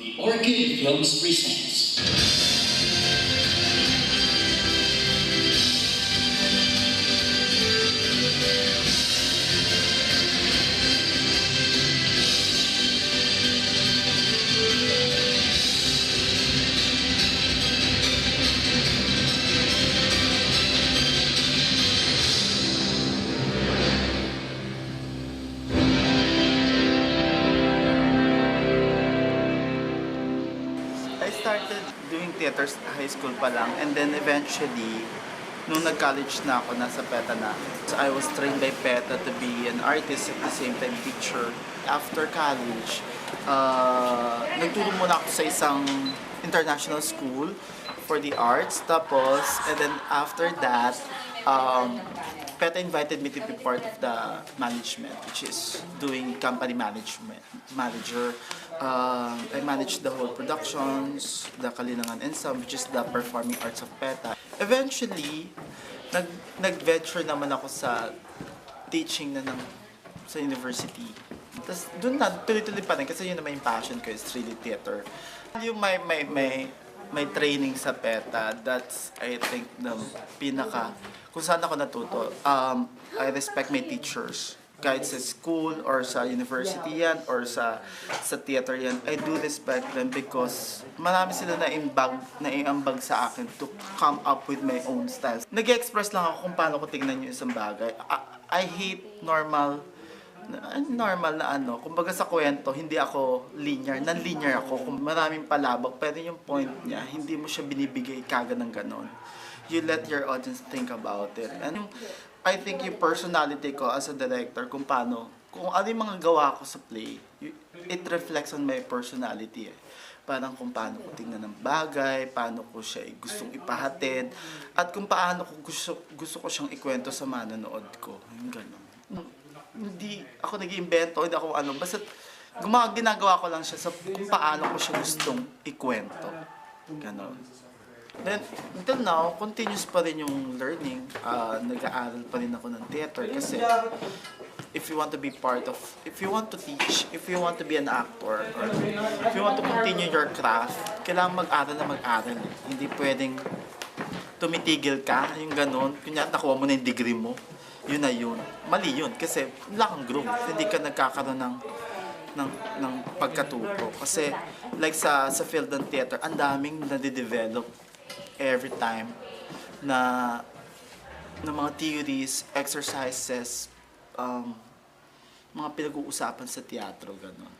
The Orchid Films presents. I started doing theater sa high school pa lang, and then eventually, nung nag-college na ako, nasa PETA na. So I was trained by PETA to be an artist at the same time teacher. After college, nagturo muna ako sa isang international school for the arts. Tapos, and then after that, PETA invited me to be part of the management, which is doing company manager. I managed the whole productions, the Kalinangan Ensemble, which is the performing arts of PETA. Eventually, nag-venture naman ako sa teaching na sa university. Tapos doon na, tuloy-tuloy pa rin kasi yun naman yung passion ko is really theater. Yung may training sa PETA, that's I think the pinaka kung saan ako natuto. I respect my teachers. Kahit sa school or sa university yan or sa theater yan, I do respect them because marami sila naiambag sa akin to come up with my own styles. Nag-express lang ako kung paano ko tingnan yung isang bagay. I hate normal na ano, kumbaga sa kwento, hindi ako linear, non-linear ako, kung maraming palabok, pero yung point niya, hindi mo siya binibigay kagad ng ganon. You let your audience think about it. And I think yung personality ko as a director, kung ano yung mga gawa ko sa play, it reflects on my personality eh. Parang kung paano ko tingnan ng bagay, paano ko siya gustong ipahatid, at kung paano ko gusto ko siyang ikwento sa manonood ko. Yung ganon. Hindi ako nag-iimbento, hindi ako ano, basta ginagawa ko lang siya sa kung paano ko siya gustong ikwento. Ganon. Then, until now, continuous pa rin yung learning. Nag-aaral pa rin ako ng theater kasi if you want to teach, if you want to be an actor, or if you want to continue your craft, kailangan mag-aral na mag-aral. Hindi pwedeng tumitigil ka, yung ganon. Kunya, nakuha mo na yung degree mo. Yun na yun. Mali yun kasi wala kang growth. Hindi ka nagkakaroon ng pagkatuto. Kasi like sa field ng theater, ang daming nade-develop every time na mga theories, exercises, mga pinag-uusapan sa teatro, gano'n.